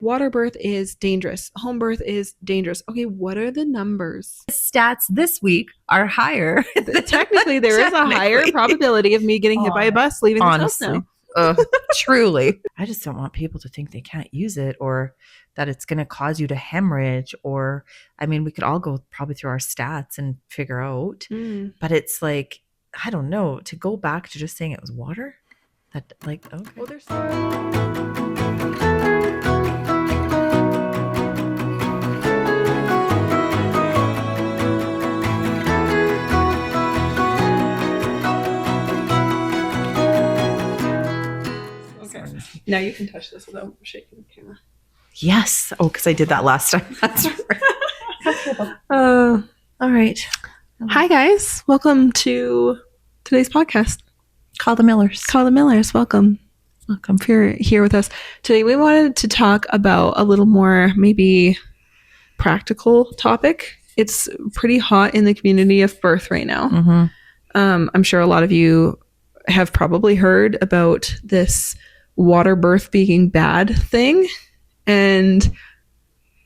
Water birth is dangerous. Home birth is dangerous. Okay, what are the numbers? Stats this week are higher. Technically, there is a higher probability of me getting hit by a bus leaving this house now. Truly. I just don't want people to think they can't use it or that it's going to cause you to hemorrhage or, I mean, we could all go probably through our stats and figure out, but it's like, I don't know, to go back to just saying it was water, that like, okay. Well, there's now you can touch this without shaking the camera. Yes. Oh, because I did that last time. That's right. All right. Hi, guys. Welcome to today's podcast. Call the Millers. Call the Millers. Welcome. Welcome if you're here with us. Today, we wanted to talk about a little more maybe practical topic. It's pretty hot in the community of birth right now. Mm-hmm. I'm sure a lot of you have probably heard about this water birth being bad thing. And,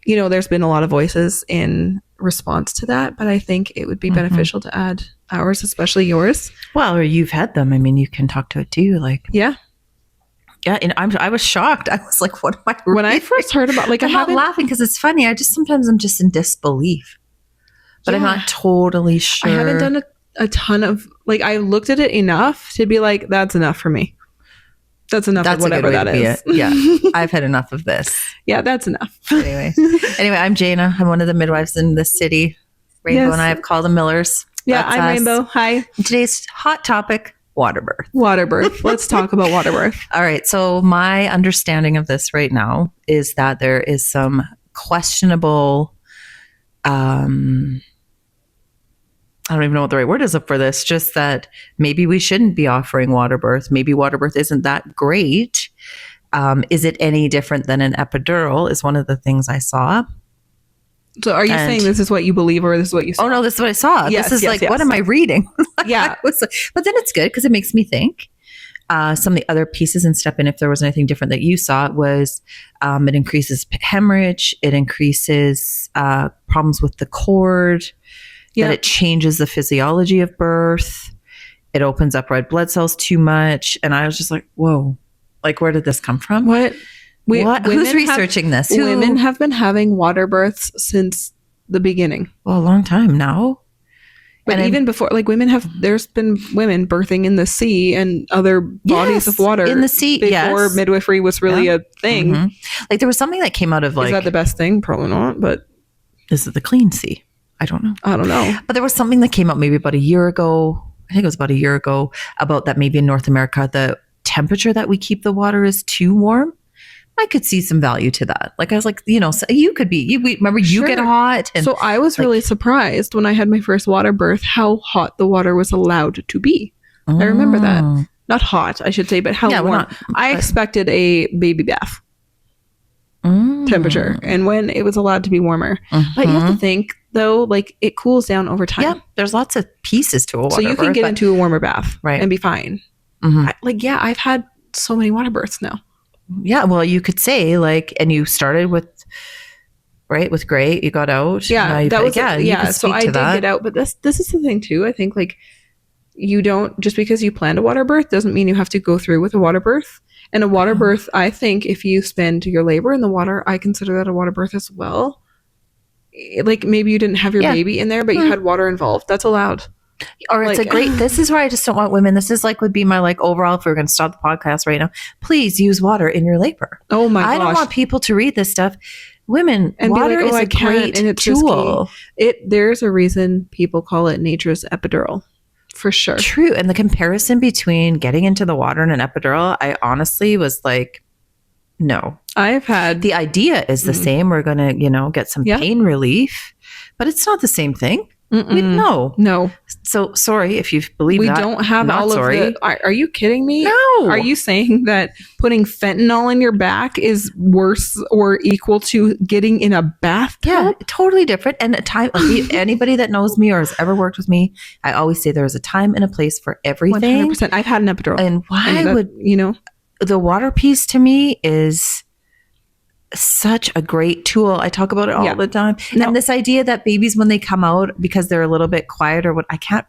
you know, there's been a lot of voices in response to that, but I think it would be beneficial to add ours, especially yours. Well, or you've had them. I mean, you can talk to it too. Like, yeah. And I was shocked. I was like, what am I reading? When I first heard about, like, I'm not laughing because it's funny. I'm just in disbelief, but I'm not totally sure. I haven't done a ton of, like, I looked at it enough to be like, that's enough for me. That's enough of whatever that is. Yeah. I've had enough of this. Yeah, that's enough. Anyway, I'm Janna. I'm one of the midwives in this city. Rainbow and I have called the Millers. Yeah, I'm us. Rainbow. Hi. And today's hot topic, water birth. Water birth. Let's talk about water birth. All right. So my understanding of this right now is that there is some questionable, I don't even know what the right word is for this, just that maybe we shouldn't be offering water birth. Maybe water birth isn't that great. Is it any different than an epidural is one of the things I saw. So are you saying this is what you believe or this is what you saw? Oh, no, this is what I saw. Yes, this is what am I reading? Yeah. But then it's good because it makes me think. Some of the other pieces and step in, if there was anything different that you saw, was it increases hemorrhage. It increases problems with the cord. That it changes the physiology of birth. It opens up red blood cells too much. And I was just like, whoa, like, where did this come from? What? Who's researching this? Women have been having water births since the beginning. Well, a long time now. But even before, like, there's been women birthing in the sea and other bodies of water in the sea before midwifery was really a thing. Mm-hmm. Like, there was something that came out of, like, is that the best thing? Probably not, but is it the clean sea? I don't know. But there was something that came out maybe about a year ago. I think it was about a year ago about that maybe in North America, the temperature that we keep the water is too warm. I could see some value to that. Like, I was like, you know, so you could be, remember you get hot. And so I was really surprised when I had my first water birth, how hot the water was allowed to be. I remember that. Not hot, I should say, but how warm. I expected a baby bath temperature and when it was allowed to be warmer. But you have to think, though, like, it cools down over time. Yeah, there's lots of pieces to a water birth. So you can get into a warmer bath and be fine. I've had so many water births now. Yeah, well, you could say, like, and you started with Gray, you got out. Yeah, that was so I did get out, but this is the thing too. I think, like, you don't, just because you planned a water birth doesn't mean you have to go through with a water birth. And a water birth, I think, if you spend your labor in the water, I consider that a water birth as well. Like, maybe you didn't have your baby in there, but you had water involved. That's allowed. Or it's this is where I just don't want women. This is, like, would be my, like, overall, if we were going to stop the podcast right now, please use water in your labor. Oh my gosh. I don't want people to read this stuff. Women, and water is a great tool. There's a reason people call it nature's epidural. For sure. True. And the comparison between getting into the water and an epidural, I honestly was like, no. I've had... The idea is the same. We're going to, get some pain relief, but it's not the same thing. No. So sorry if you believe that. We don't have all of the... Are you kidding me? No. Are you saying that putting fentanyl in your back is worse or equal to getting in a bathtub? Yeah, totally different. And a time, anybody that knows me or has ever worked with me, I always say there's a time and a place for everything. 100%. I've had an epidural. And why would, the water piece to me is... such a great tool. I talk about it all the time. No. And this idea that babies, when they come out, because they're a little bit quiet or what, I can't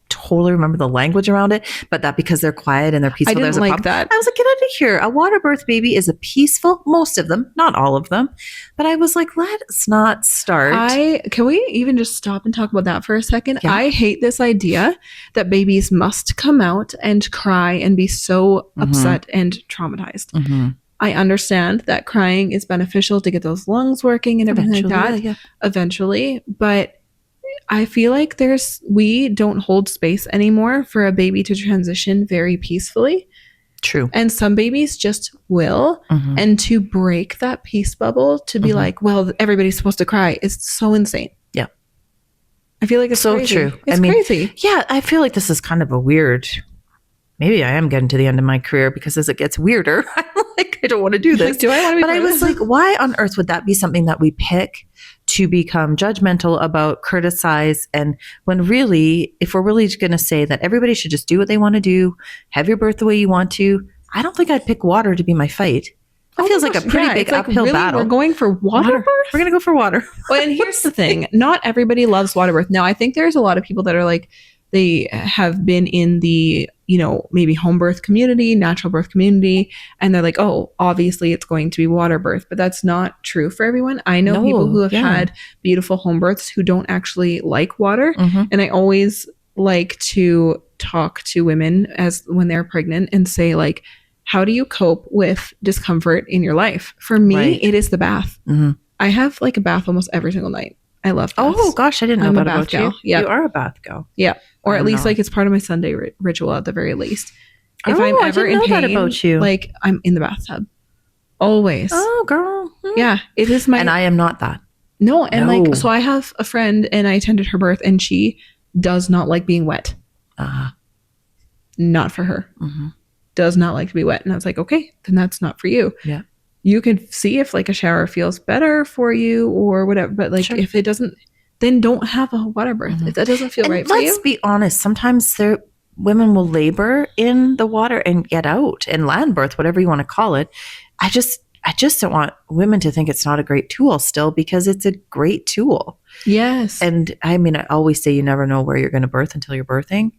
totally remember the language around it, but that because they're quiet and they're peaceful, I didn't there's a like problem. that. I was like, get out of here. A water birth baby is a peaceful, most of them, not all of them. But I was like, let's not start. Can we even just stop and talk about that for a second? Yeah. I hate this idea that babies must come out and cry and be so upset and traumatized. Mm-hmm. I understand that crying is beneficial to get those lungs working and everything like that eventually, but I feel like we don't hold space anymore for a baby to transition very peacefully. True. And some babies just will. Mm-hmm. And to break that peace bubble, to be like, well, everybody's supposed to cry, is so insane. Yeah. I feel like it's so crazy. true. It's crazy. Yeah, I feel like this is kind of a weird. Maybe I am getting to the end of my career because as it gets weirder, I'm like, I don't want to do this. Like, do I want to be? But I was like, why on earth would that be something that we pick to become judgmental about, criticize? And when really, if we're really going to say that everybody should just do what they want to do, have your birth the way you want to, I don't think I'd pick water to be my fight. That feels like a pretty big uphill battle. We're going for water birth? We're going to go for water. Well, and here's the thing. Not everybody loves water birth. Now, I think there's a lot of people that are like, they have been in the, maybe home birth community, natural birth community, and they're like, oh, obviously it's going to be water birth, but that's not true for everyone. I know people who have had beautiful home births who don't actually like water. Mm-hmm. And I always like to talk to women when they're pregnant and say, like, how do you cope with discomfort in your life? For me, it is the bath. Mm-hmm. I have like a bath almost every single night. I love baths. Oh gosh, I didn't know that about you. Yeah. You are a bath gal. Yeah. Or at least like it's part of my Sunday ritual at the very least. If I'm ever in pain, about you. like I'm in the bathtub. Always. Oh girl. Yeah. It is my. And I am not that. No. And like, so I have a friend and I attended her birth and she does not like being wet. Not for her. Mm-hmm. Does not like to be wet. And I was like, okay, then that's not for you. Yeah. You can see if like a shower feels better for you or whatever. But like if it doesn't, then don't have a water birth. Mm-hmm. If that doesn't feel right for you. Let's be honest. Sometimes women will labor in the water and get out and land birth, whatever you want to call it. I just don't want women to think it's not a great tool still, because it's a great tool. Yes. And I mean, I always say you never know where you're going to birth until you're birthing,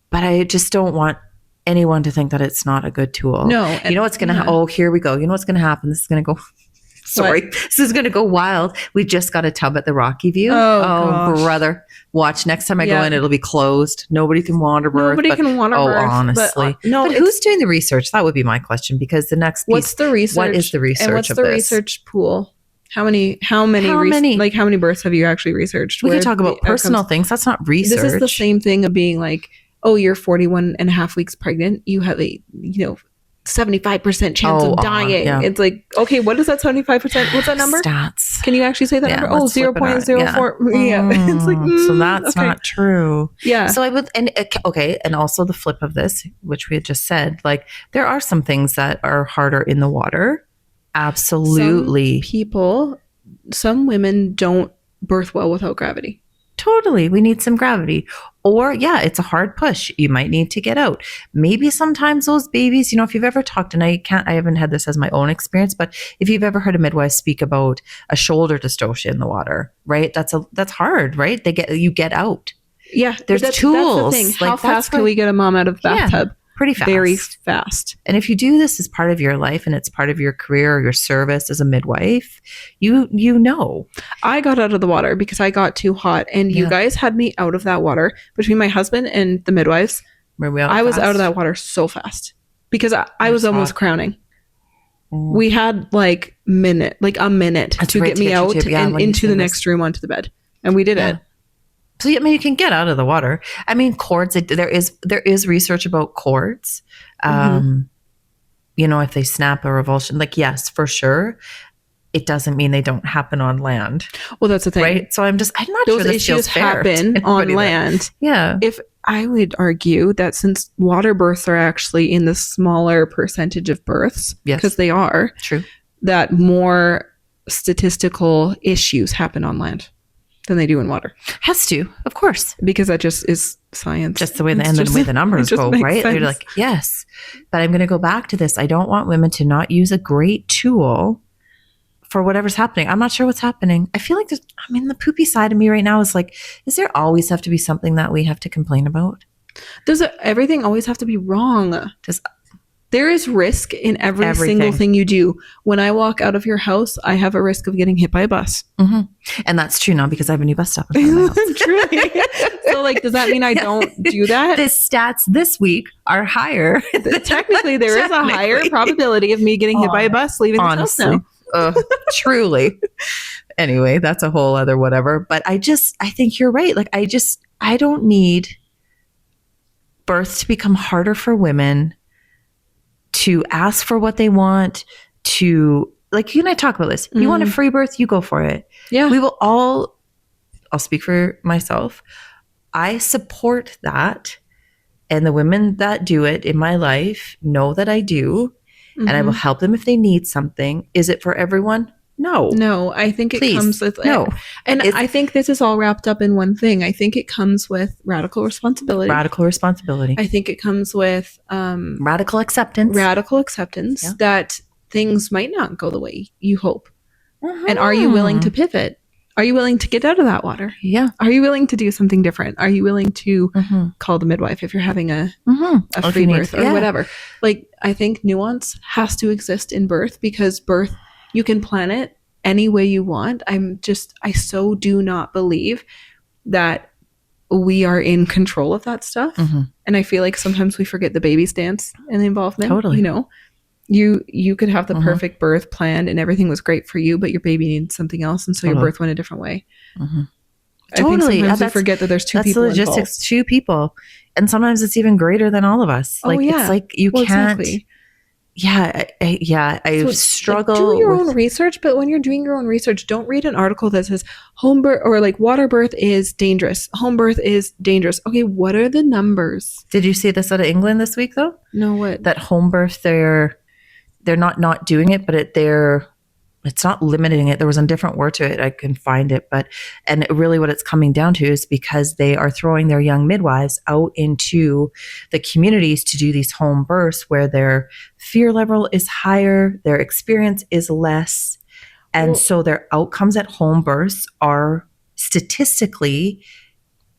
but I just don't want anyone to think that it's not a good tool. No. You know what's going to here we go. You know what's going to happen? This is going to go this is going to go wild. We just got a tub at the Rocky View. Oh brother. Watch, next time I go in, it'll be closed. Nobody can water birth. Nobody can water birth. Oh, honestly. But who's doing the research? That would be my question, because the next piece. What's the research? What is the research and what's of the this? research pool? How many like how many births have you actually researched? We can talk about personal things. That's not research. This is the same thing of being like, oh, you're 41 and a half weeks pregnant. You have a, 75% chance of dying. Yeah. It's like, okay, what is that 75%? What's that number? Stats. Can you actually say that number? Oh, 0.04. Yeah. It's like, so that's not true. Yeah. So I would, and also the flip of this, which we had just said, like there are some things that are harder in the water. Absolutely. Some women don't birth well without gravity. Totally. We need some gravity. Or it's a hard push. You might need to get out. Maybe sometimes those babies, if you've ever talked, and I haven't had this as my own experience, but if you've ever heard a midwife speak about a shoulder dystocia in the water, right? That's hard, right? You get out. Yeah. There's tools. That's the thing. How fast can we get a mom out of the bathtub? Pretty fast. Very fast. And if you do this as part of your life and it's part of your career or your service as a midwife, you know. I got out of the water because I got too hot, and you guys had me out of that water. Between my husband and the midwives, I was out of that water so fast because I was almost crowning. We had like a minute to get me out and into the next room onto the bed, and we did it. So I mean, you can get out of the water. I mean, cords. There is research about cords. If they snap or revulsion, yes, for sure. It doesn't mean they don't happen on land. Well, that's the thing, right? So I'm not those sure this issues happen on land. Yeah. If I would argue that since water births are actually in the smaller percentage of births, because they are true, that more statistical issues happen on land than they do in water. Has to, of course. Because that just is science. Just the way the numbers go, right? Sense. They're like, yes. But I'm going to go back to this. I don't want women to not use a great tool for whatever's happening. I'm not sure what's happening. I feel like the poopy side of me right now is like, does there always have to be something that we have to complain about? Does everything always have to be wrong? There is risk in everything. Single thing you do. When I walk out of your house, I have a risk of getting hit by a bus. Mm-hmm. And that's true now because I have a new bus stop in front of my house. Truly. So like, does that mean I don't do that? The stats this week are higher. Technically, there is a higher probability of me getting hit by a bus leaving the house now. Truly. Anyway, that's a whole other whatever. But I think you're right. Like, I don't need birth to become harder for women, to ask for what they want, to, like, you and I talk about this. You want a free birth, you go for it. Yeah. We will all, I'll speak for myself. I support that. And the women that do it in my life know that I do. And I will help them if they need something. Is it for everyone? No, I think it comes with and I think this is all wrapped up in one thing. I think it comes with radical responsibility. I think it comes with radical acceptance. That things might not go the way you hope. And are you willing to pivot? Are you willing to get out of that water? Yeah. Are you willing to do something different? Are you willing to call the midwife if you're having a free birth or whatever? Like, I think nuance has to exist in birth, because birth, you can plan it any way you want. I so do not believe that we are in control of that stuff. And I feel like sometimes we forget the baby stance and the involvement. Totally. You know, you could have the perfect birth planned and everything was great for you, but your baby needs something else. And so your birth went a different way. I think sometimes we forget that there's two people involved. That's the logistics, 2 people. And sometimes it's even greater than all of us. Like, it's like you can't. Exactly. I struggle. Do your own research, but when you're doing your own research, don't read an article that says home birth or like water birth is dangerous. Home birth is dangerous. Okay, what are the numbers? Did you see this out of England this week though? No, what? That home birth, they're not doing it, but it's not limiting it. There was a different word to it. I can find it. And really what it's coming down to is because they are throwing their young midwives out into the communities to do these home births where their fear level is higher, their experience is less. And so their outcomes at home births are statistically,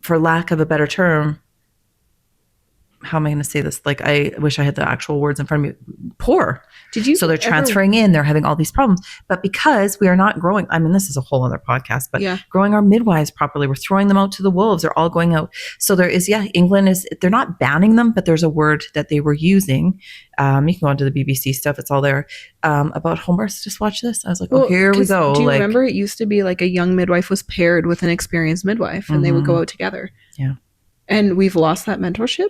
for lack of a better term, how am I going to say this? Like, I wish I had the actual words in front of me. Poor. So they're transferring in, they're having all these problems. But because we are not growing, I mean, this is a whole other podcast, but growing our midwives properly, we're throwing them out to the wolves. They're all going out. So there is, England is, they're not banning them, but there's a word that they were using. You can go onto the BBC stuff. It's all there about home births. Just watch this. I was like, here we go. Do you remember it used to be like a young midwife was paired with an experienced midwife and they would go out together. Yeah. And we've lost that mentorship.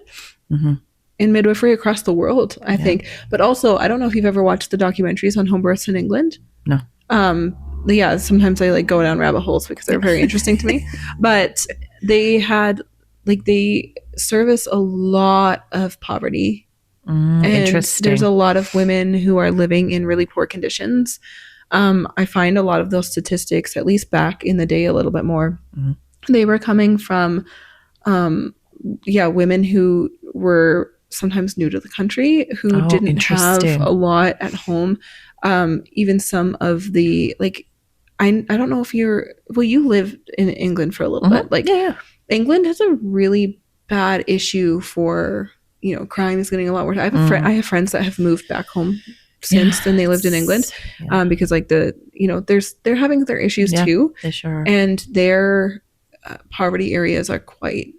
In midwifery across the world, I think. But also, I don't know if you've ever watched the documentaries on home births in England. No. Sometimes I like go down rabbit holes because they're very interesting to me. But they service a lot of poverty. And interesting. There's a lot of women who are living in really poor conditions. I find a lot of those statistics, at least back in the day, a little bit more. They were coming from women who were sometimes new to the country, who didn't have a lot at home. Even some of the, like, I don't know if you lived in England for a little bit. Like, England has a really bad issue for, crime is getting a lot worse. I have friends that have moved back home since then they lived in England, because like they're having their issues too. They sure are. And their poverty areas are quite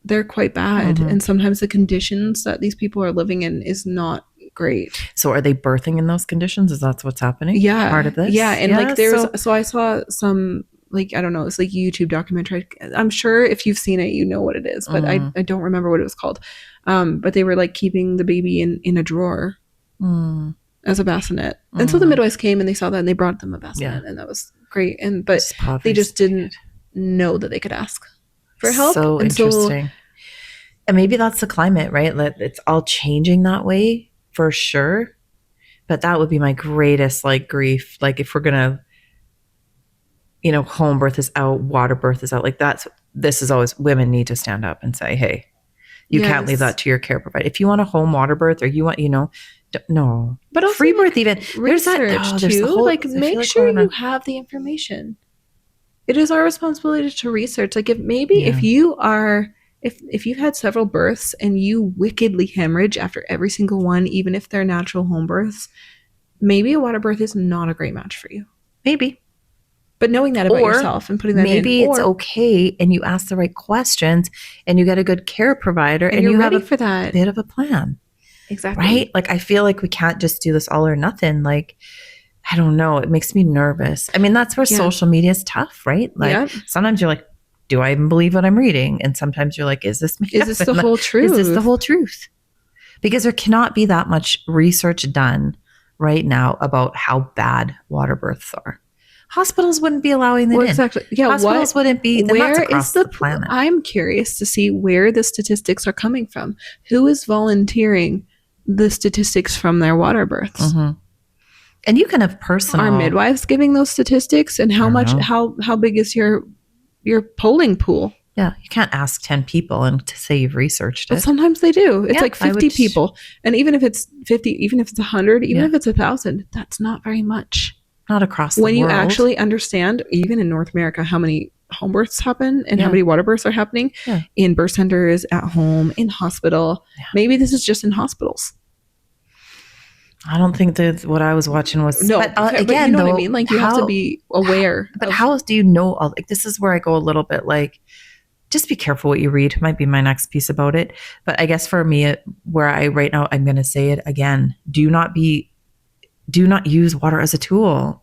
bad. And sometimes the conditions that these people are living in is not great. So are they birthing in those conditions? Is that what's happening? Yeah. Part of this? Yeah. And like so I saw some, like, I don't know, it's like YouTube documentary. I'm sure if you've seen it, you know what it is, but I don't remember what it was called. But they were like keeping the baby in a drawer as a bassinet. And so the midwives came and they saw that and they brought them a bassinet and that was great. But they just didn't know that they could ask for help. So interesting. And maybe that's the climate, right? It's all changing that way for sure. But that would be my greatest grief. Like, if we're gonna, home birth is out, water birth is out. Like, this is always, women need to stand up and say, hey, you can't leave that to your care provider. If you want a home water birth, or you want, No. But also free birth, even there's that there's too. the whole, like, make sure you have the information. It is our responsibility to research. Like, if you are, if you've had several births and you wickedly hemorrhage after every single one, even if they're natural home births, maybe a water birth is not a great match for you. Maybe. But knowing that about yourself and putting that maybe it's okay, and you ask the right questions, and you get a good care provider, and you have for that bit of a plan. Exactly. Right? Like, I feel like we can't just do this all or nothing. Like, I don't know. It makes me nervous. I mean, that's where social media is tough, right? Like, sometimes you're like, do I even believe what I'm reading? And sometimes you're like, is this the whole truth? Is this the whole truth? Because there cannot be that much research done right now about how bad water births are. Hospitals wouldn't be allowing it in. Exactly. Yeah. Hospitals wouldn't be. Where is the planet? I'm curious to see where the statistics are coming from. Who is volunteering the statistics from their water births? Mm-hmm. And you can have personal. Are midwives giving those statistics? And how much? How big is your polling pool? Yeah, you can't ask 10 people and to say you've researched it. But sometimes they do. It's like 50 people, and even if it's 50, even if it's 100, even if it's 1,000, that's not very much. Not across the world. When you actually understand, even in North America, how many home births happen and how many water births are happening in birth centers, at home, in hospital. Maybe this is just in hospitals. I don't think that what I was watching was. No, but again, you know what I mean? Like, you have to be aware. How do you know? Like, this is where I go a little bit like, just be careful what you read. Might be my next piece about it. But I guess for me, where I right now, I'm going to say it again. Do not use water as a tool.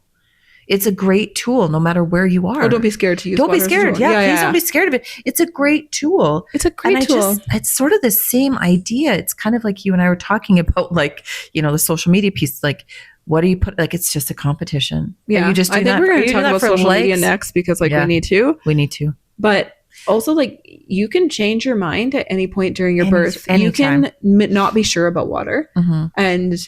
It's a great tool, no matter where you are. Oh, don't be scared to use water. Don't be scared. Please don't be scared of it. It's a great tool. It's a great tool. It's sort of the same idea. It's kind of like you and I were talking about, like, the social media piece. Like, what do you put? Like, it's just a competition. Yeah. You just I think we're going to talk about social media next because, like, we need to. We need to. But also, like, you can change your mind at any point during your birth. Anytime. You can not be sure about water. Mm-hmm. And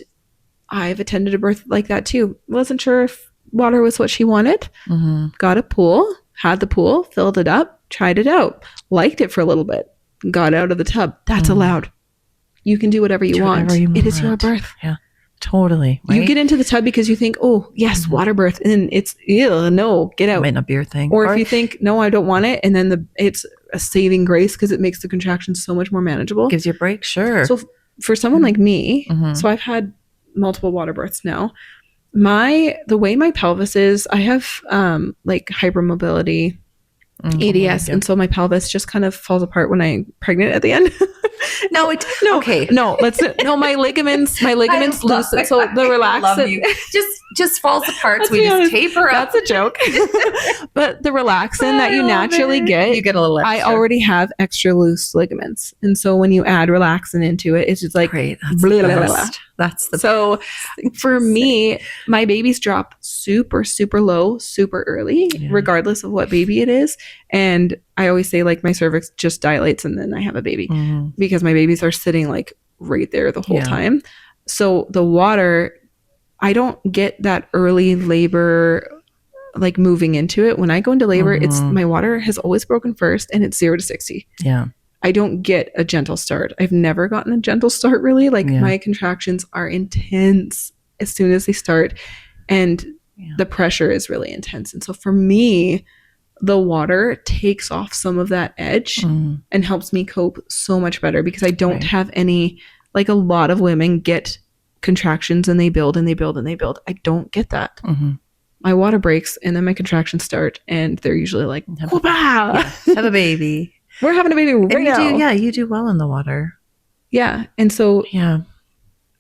I've attended a birth like that too. Wasn't sure if water was what she wanted. Mm-hmm. Got a pool, had the pool, filled it up, tried it out, liked it for a little bit, got out of the tub. That's allowed. You can do whatever you want. It is your birth. Yeah, totally. Right? You get into the tub because you think, oh, yes, water birth. And it's, no, get out. It might not be your thing. Or if you think, no, I don't want it. And then it's a saving grace because it makes the contractions so much more manageable. Gives you a break. Sure. So for someone like me, so I've had multiple water births now. The way my pelvis is, I have like hypermobility, ADS, and so my pelvis just kind of falls apart when I'm pregnant at the end. My ligaments loosen. So the relaxant just falls apart. So we just taper up. That's a joke. But the relaxant that you naturally get, you get a little extra. I already have extra loose ligaments, and so when you add relaxant into it, it's just like great. That's the so for me, my babies drop super, super low, super early, regardless of what baby it is. And I always say, like, my cervix just dilates and then I have a baby because my babies are sitting like right there the whole time. So the water, I don't get that early labor, like moving into it. When I go into labor, it's my water has always broken first and it's 0 to 60. Yeah. I don't get a gentle start. I've never gotten a gentle start, really. Like, my contractions are intense as soon as they start, and the pressure is really intense. And so for me, the water takes off some of that edge and helps me cope so much better because I don't have any, like, a lot of women get contractions and they build and they build and they build. I don't get that. My water breaks and then my contractions start and they're usually like, have a baby. We're having a baby right now. You do well in the water. Yeah. And so,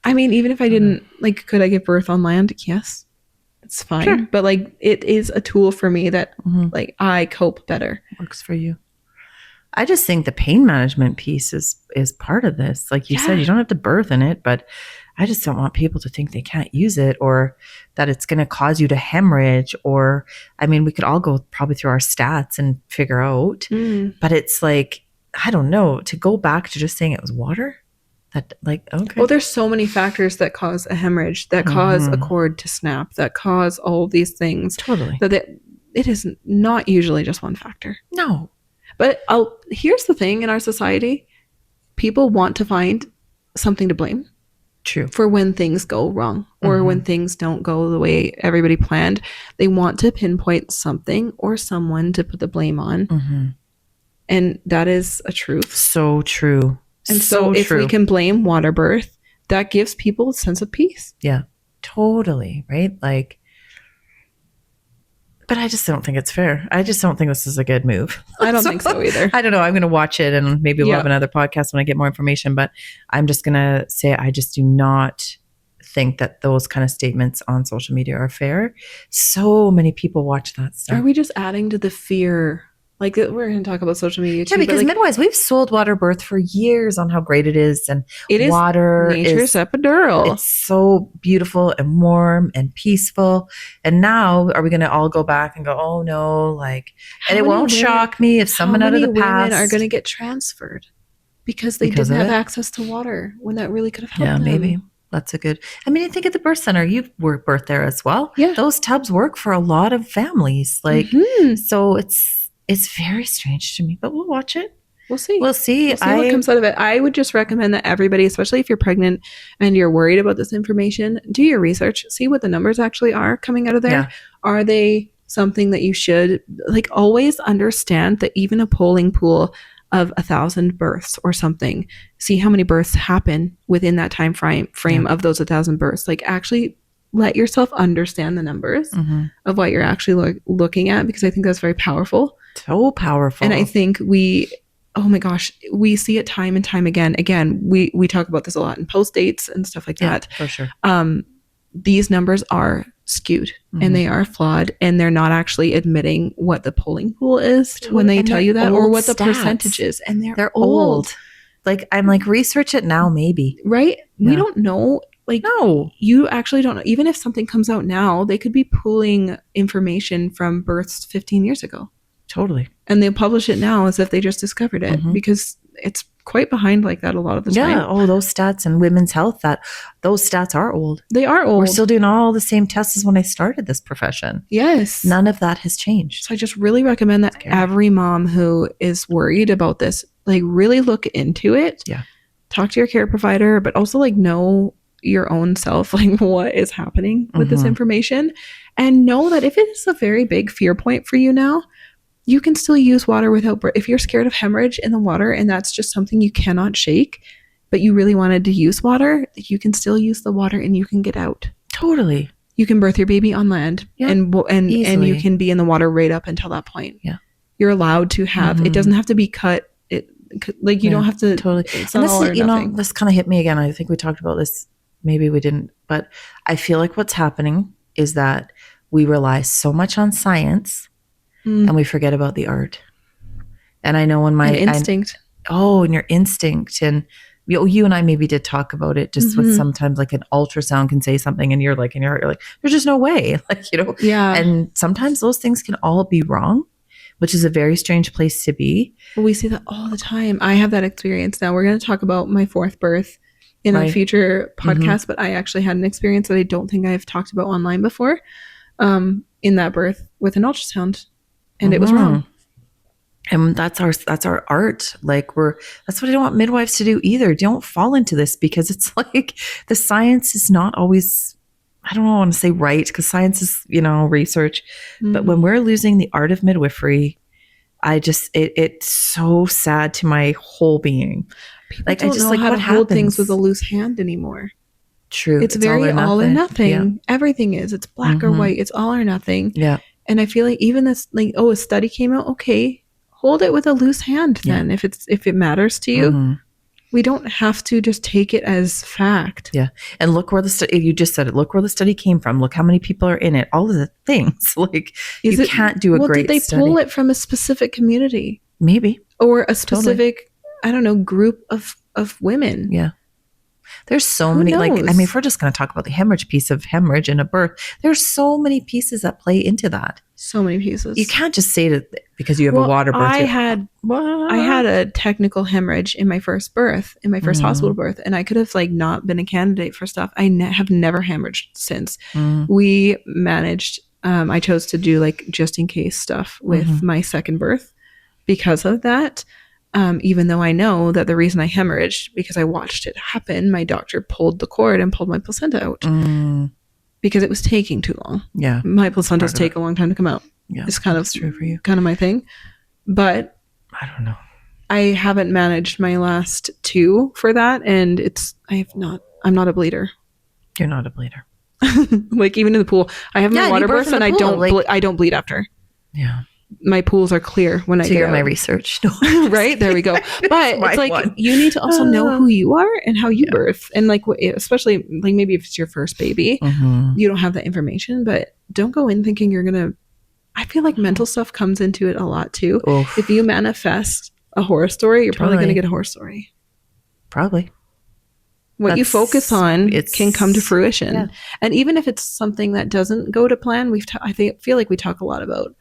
I mean, even if I didn't, like, could I give birth on land? Yes, it's fine. Sure. But, like, it is a tool for me that, like, I cope better. Works for you. I just think the pain management piece is part of this. Like you said, you don't have to birth in it, but I just don't want people to think they can't use it or that it's going to cause you to hemorrhage. Or, I mean, we could all go probably through our stats and figure out, but it's like, I don't know, to go back to just saying it was water. That, like, okay. Well, there's so many factors that cause a hemorrhage, that cause a cord to snap, that cause all these things. Totally. That it is not usually just one factor. No. But here's the thing in our society. People want to find something to blame. True. For when things go wrong or when things don't go the way everybody planned. They want to pinpoint something or someone to put the blame on. And that is a truth. So true. And so if we can blame water birth, that gives people a sense of peace. Yeah, totally. Right? Like, but I just don't think it's fair. I just don't think this is a good move. I don't think so either. I don't know. I'm going to watch it and maybe we'll have another podcast when I get more information. But I'm just going to say I just do not think that those kind of statements on social media are fair. So many people watch that stuff. Are we just adding to the fear? Like, we're going to talk about social media too. Yeah, because midwives, we've sold water birth for years on how great it is. And water is nature's epidural. It's so beautiful and warm and peaceful. And now are we going to all go back and go, oh no, like, and it won't shock me if someone out of the past are going to get transferred because they didn't have access to water when that really could have helped them. Maybe. That's a good, I mean, I think at the birth center, you've worked birth there as well. Yeah. Those tubs work for a lot of families. Like, so it's very strange to me, but we'll watch it. We'll see. We'll see what comes out of it. I would just recommend that everybody, especially if you're pregnant and you're worried about this information, do your research. See what the numbers actually are coming out of there. Yeah. Are they something that you should, like, always understand that even a polling pool of 1,000 births or something, see how many births happen within that time frame of those 1,000 births. Like, actually let yourself understand the numbers of what you're actually looking at, because I think that's very powerful. So powerful. And I think oh my gosh, we see it time and time again. Again, we talk about this a lot in post dates and stuff like that. For sure. These numbers are skewed and they are flawed, and they're not actually admitting what the polling pool is when they tell you that, or what the percentage is. And they're old. Like, I'm like, research it now, maybe. Right? Yeah. We don't know. Like, no, you actually don't know. Even if something comes out now, they could be pulling information from births 15 years ago. Totally. And they publish it now as if they just discovered it, because it's quite behind like that a lot of the time. Yeah. Oh, those stats in women's health, those stats are old. They are old. We're still doing all the same tests as when I started this profession. Yes. None of that has changed. So I just really recommend that every mom who is worried about this, like, really look into it. Yeah. Talk to your care provider, but also, like, know your own self, like, what is happening with this information, and know that if it is a very big fear point for you now, you can still use water without if you're scared of hemorrhage in the water and that's just something you cannot shake, but you really wanted to use water, you can still use the water and you can get out. Totally. You can birth your baby on land and you can be in the water right up until that point. Yeah. You're allowed to have, it doesn't have to be cut. Like, you don't have to. Totally. And this, this kind of hit me again. I think we talked about this. Maybe we didn't, but I feel like what's happening is that we rely so much on science and we forget about the art. And I know when my instinct. And your instinct. And you and I maybe did talk about it just with sometimes like an ultrasound can say something and you're like, in your heart, you're like, there's just no way. Like, Yeah. And sometimes those things can all be wrong, which is a very strange place to be. Well, we see that all the time. I have that experience now. We're going to talk about my fourth birth in a future podcast, but I actually had an experience that I don't think I've talked about online before, in that birth with an ultrasound, and it was wrong. And that's our art. Like, that's what I don't want midwives to do either. Don't fall into this, because it's like the science is not always, I don't want to say right, because science is, research, but when we're losing the art of midwifery, it's so sad to my whole being. People don't know how to hold things with a loose hand anymore. True. It's very all or nothing. Yeah. Everything is. It's black or white. It's all or nothing. Yeah. And I feel like even this, like, a study came out. Okay, hold it with a loose hand then. If it matters to you. We don't have to just take it as fact. Yeah. And look where you just said it. Look where the study came from. Look how many people are in it. All of the things. Like, you can't do a great study. Did they pull it from a specific community? Maybe. Or a specific, I don't know, group of women. Yeah. There's so many, like, I mean, if we're just going to talk about the hemorrhage in a birth, there's so many pieces that play into that. So many pieces. You can't just say that because you have a water birth. I had a technical hemorrhage in my first birth, in my first hospital birth, and I could have, like, not been a candidate for stuff. I have never hemorrhaged since. We managed, I chose to do, like, just in case stuff with my second birth because of that. even though I know that the reason I hemorrhaged, because I watched it happen, my doctor pulled the cord and pulled my placenta out because it was taking too long. Yeah. My placentas take a long time to come out. Yeah. It's kind of true for you. Kind of my thing. But I don't know. I haven't managed my last 2 for that. And I'm not a bleeder. You're not a bleeder. Like even in the pool, I have my water births and I don't bleed after. Yeah. My pools are clear when I get out. My research. No, right? There we go. But it's like, you need to also know who you are and how you birth. And like, especially like maybe if it's your first baby, you don't have that information, but don't go in thinking you're going to, I feel like mental stuff comes into it a lot too. Oof. If you manifest a horror story, you're probably going to get a horror story. Probably. What you focus on can come to fruition. Yeah. And even if it's something that doesn't go to plan, I feel like we talk a lot about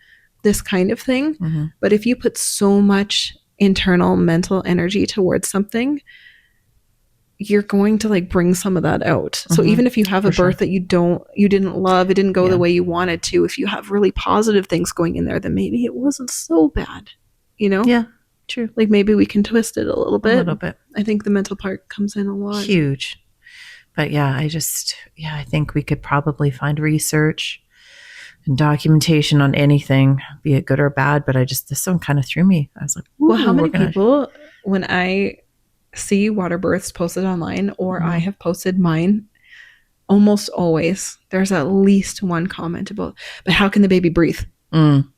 this kind of thing. But if you put so much internal mental energy towards something, you're going to like bring some of that out. So even if you have a birth that you didn't love, it didn't go the way you wanted to, if you have really positive things going in there, then maybe it wasn't so bad, you know? Yeah. True. Like maybe we can twist it a little bit. I think the mental part comes in a lot. Huge. But yeah, I think we could probably find research and documentation on anything, be it good or bad. But this one kind of threw me. I was like, well, how many people, when I see water births posted online or I have posted mine, almost always there's at least one comment about, but how can the baby breathe? Won't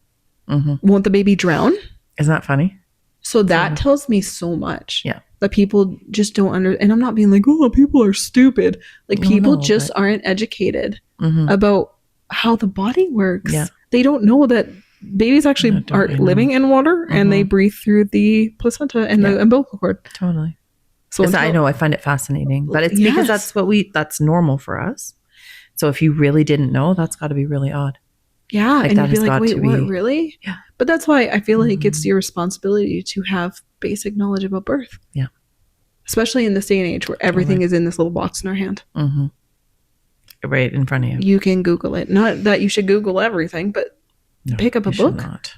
the baby drown? Isn't that funny? So that tells me so much. Yeah. That people just don't and I'm not being like, oh, people are stupid. Like people aren't educated about how the body works. Yeah. They don't know that babies actually are living in water and they breathe through the placenta and the umbilical cord. Totally. So I know, I find it fascinating, but it's because that's normal for us. So if you really didn't know, that's got to be really odd. Yeah. Like, and you'd be like, wait, what, really? Yeah. But that's why I feel like it's your responsibility to have basic knowledge about birth. Yeah. Especially in this day and age where everything is in this little box in our hand. Right in front of you. You can Google it. Not that you should Google everything, but pick up a book. Not.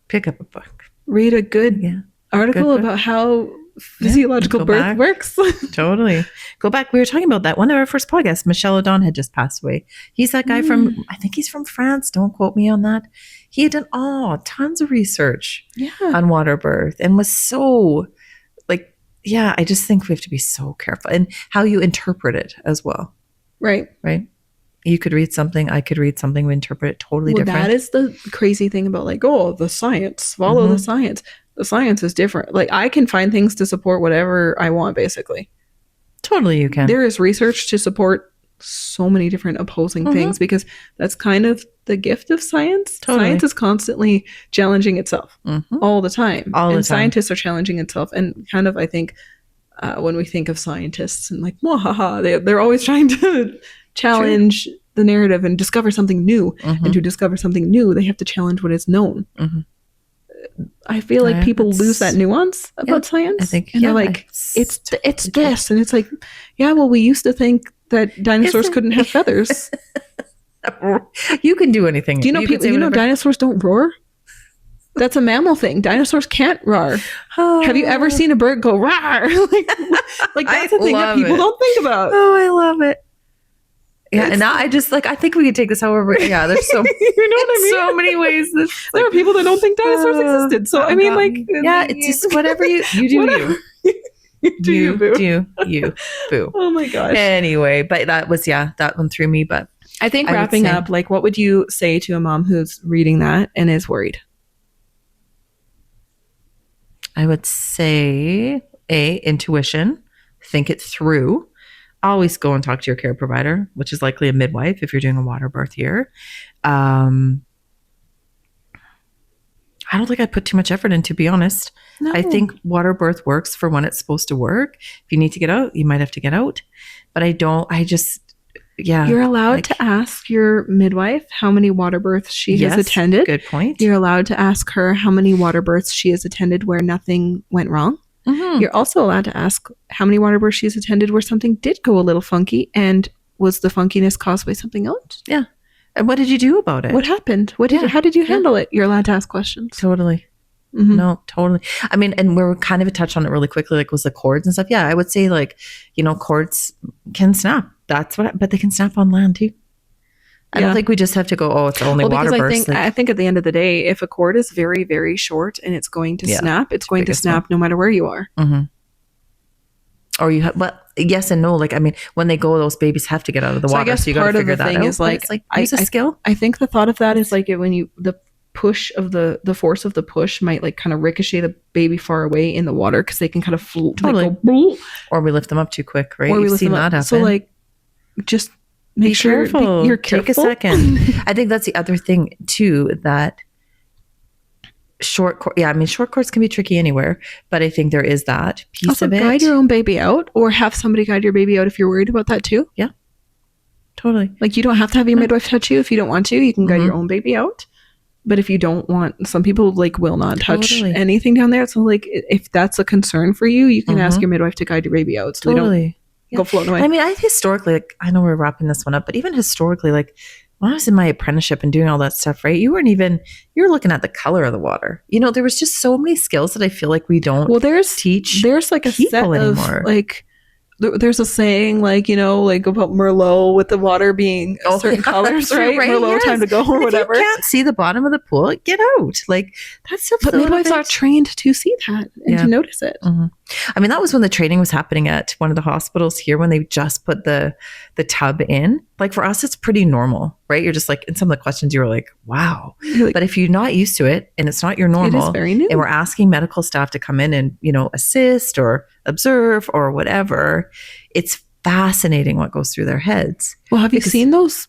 Pick up a book. Read a good article about how physiological birth works. Totally. Go back. We were talking about that. One of our first podcasts, Michel O'Don had just passed away. He's that guy from, I think he's from France. Don't quote me on that. He had done tons of research on water birth and was so like, I just think we have to be so careful and how you interpret it as well. Right. Right. You could read something, I could read something, we interpret it totally different. That is the crazy thing about like, the science, follow the science. The science is different. Like I can find things to support whatever I want, basically. Totally, you can. There is research to support so many different opposing things because that's kind of the gift of science. Totally. Science is constantly challenging itself all the time. Scientists are challenging itself. And kind of, I think, when we think of scientists and like, they're always trying to challenge the narrative and discover something new. And to discover something new, they have to challenge what is known. I feel like people lose that nuance about science. I think, and they're like, it's this, and it's like, well, we used to think that dinosaurs couldn't have feathers. You can do anything. Do you know people? You know, dinosaurs don't roar. That's a mammal thing. Dinosaurs can't roar. Have you ever seen a bird go roar? like that's the thing that people don't think about. Oh, I love it. Yeah, and now I think we could take this however. Yeah, there's so you know what I mean? So many ways. There are people that don't think dinosaurs existed. So I mean, like, it's just whatever you do. You do you boo. Oh my gosh. Anyway, but that was that one threw me. But I think wrapping up, like, what would you say to a mom who's reading that and is worried? I would say intuition, think it through. Always go and talk to your care provider, which is likely a midwife if you're doing a water birth here. I don't think I put too much effort in, to be honest. No. I think water birth works for when it's supposed to work. If you need to get out, you might have to get out. But you're allowed to ask your midwife how many water births she has attended. Good point. You're allowed to ask her how many water births she has attended where nothing went wrong. You're also allowed to ask how many water births she's attended where something did go a little funky, and was the funkiness caused by something else? Yeah. And what did you do about it? What happened? How did you handle it? You're allowed to ask questions. Totally. Mm-hmm. No, totally. I mean, and we're kind of touched on it really quickly, like was the cords and stuff. Yeah, I would say like, cords can snap. But they can snap on land too. I don't think we just have to go, oh, it's only water bursts. I think at the end of the day, if a cord is very, very short and it's going to snap, it's going to snap no matter where you are. Mm-hmm. Or you have, but yes and no. Like, I mean, when they go, those babies have to get out of the water. I guess so you got to figure that out. Is like, use a skill. I think the thought of that is like when the push of the force of the push might like kind of ricochet the baby far away in the water because they can kind of float. Totally. Like go, or we lift them up too quick, right? Or You've seen that happen. So like, just make sure you're careful. Take a second. I think that's the other thing too, that short cords can be tricky anywhere, but I think there is that piece also, of it. Guide your own baby out, or have somebody guide your baby out if you're worried about that too. Yeah, totally. Like, you don't have to have your midwife touch you if you don't want to. You can guide your own baby out. But if you don't want, some people like will not touch anything down there. So like, if that's a concern for you, you can ask your midwife to guide your baby out. So they don't go floating away. I mean, historically, like, I know we're wrapping this one up, but even historically, like when I was in my apprenticeship and doing all that stuff, right? You were looking at the color of the water. There was just so many skills that I feel like we don't teach. There's like a set anymore. Of like, there's a saying like, like about Merlot with the water being certain colors, right? Merlot, time to go or whatever. If you can't see the bottom of the pool, get out. Like, that's so. But midwives are trained to see that and to notice it. Mm-hmm. I mean, that was when the training was happening at one of the hospitals here, when they just put the tub in. Like, for us, it's pretty normal, right? You're just like, in some of the questions, you were like, wow. But if you're not used to it and it's not your normal, it is very new. And we're asking medical staff to come in and, assist or observe or whatever, it's fascinating what goes through their heads. Well, have you seen those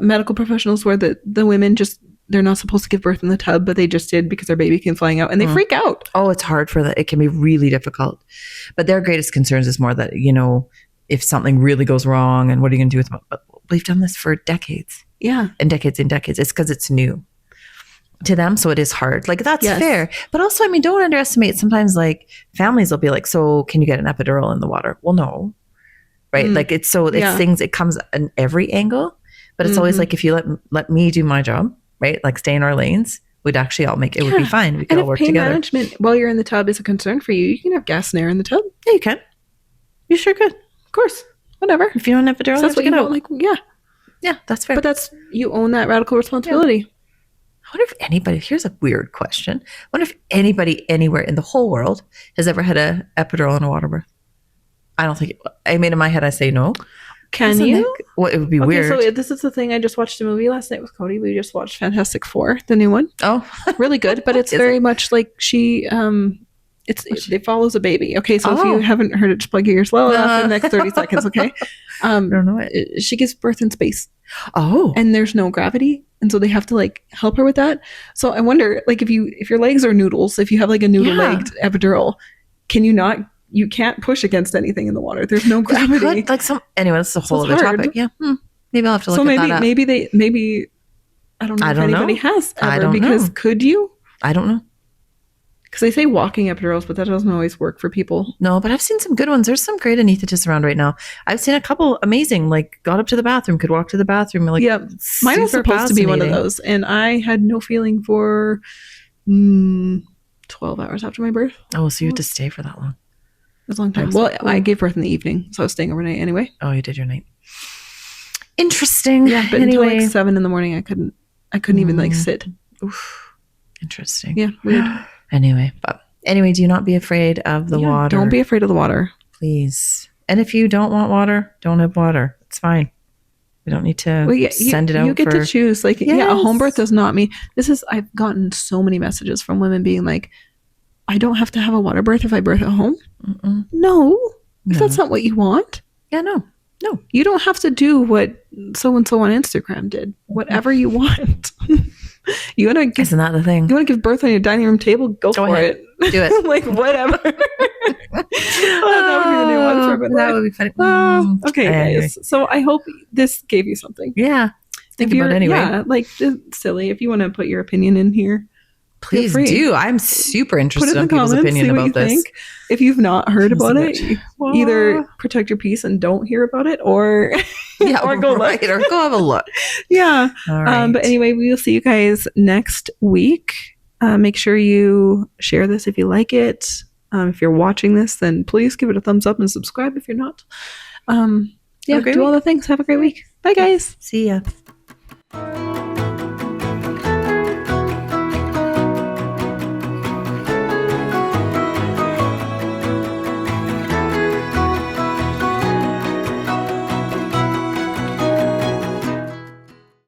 medical professionals where the women just, they're not supposed to give birth in the tub, but they just did because their baby came flying out and they freak out. Oh, it's hard for that. It can be really difficult. But their greatest concerns is more that, if something really goes wrong and what are you going to do with it? But we've done this for decades. Yeah. And decades and decades. It's because it's new to them. So it is hard. Like, that's fair. But also, I mean, don't underestimate. Sometimes like families will be like, so can you get an epidural in the water? Well, no. Right. Like it's things, it comes in every angle, but it's always like, if you let me do my job, right? Like, stay in our lanes, we'd actually all it would be fine. We could all work together. And if pain management while you're in the tub is a concern for you, you can have gas and air in the tub. Yeah, you can. You sure could. Of course. Whatever. If you don't have epidural, that's what you out. Like, yeah. Yeah, that's fair. But you own that radical responsibility. Yeah. I wonder if anybody, here's a weird question. I wonder if anybody anywhere in the whole world has ever had an epidural in a water birth. I don't think, I mean, in my head, I say no. Can you? It would be weird. So this is the thing. I just watched a movie last night with Cody. We just watched Fantastic Four, the new one. Oh, really good. But it's very much like it follows a baby. Okay, so if you haven't heard it, just plug your ears slow enough in the next 30 seconds. Okay, I don't know it. She gives birth in space. Oh, and there's no gravity, and so they have to like help her with that. So I wonder, like, if your legs are noodles, if you have like a noodle-legged epidural, can you not? You can't push against anything in the water. There's no gravity. Anyway, that's a whole other topic. Yeah, maybe I'll have to look at that up. Maybe I don't know if anybody has ever. I don't know. Could you? I don't know. Because they say walking epidurals, but that doesn't always work for people. No, but I've seen some good ones. There's some great anesthetists around right now. I've seen a couple amazing, like, got up to the bathroom, could walk to the bathroom. Like, yeah, mine was supposed to be one of those. And I had no feeling for 12 hours after my birth. Oh, so you had to stay for that long. It was a long time. Well, cool. I gave birth in the evening, so I was staying overnight anyway. Oh, you did your night. Interesting. Yeah, but until like 7 a.m, I couldn't even like sit. Oof. Interesting. Yeah, weird. Anyway, do not be afraid of the water. Don't be afraid of the water. Please. And if you don't want water, don't have water. It's fine. We don't need to send it out. You get to choose. Like, a home birth does not mean I've gotten so many messages from women being like, I don't have to have a water birth if I birth at home. No, if that's not what you want. Yeah, no. You don't have to do what so-and-so on Instagram did. Whatever you want. Isn't that the thing? You want to give birth on your dining room table? Go for ahead. it. Do it. Like, whatever. That would be the new one for a minute. That would be funny. Okay, guys. So I hope this gave you something. Yeah. Think about it anyway. Yeah, like, just silly. If you want to put your opinion in here, please do. I'm super interested in people's opinion about this. Think. If you've not heard about it, either protect your peace and don't hear about it, or or go look, or go have a look. Yeah. All right. But anyway, we will see you guys next week. Make sure you share this if you like it. If you're watching this, then please give it a thumbs up and subscribe if you're not. Do all the things. Have a great week. Bye, guys. See ya.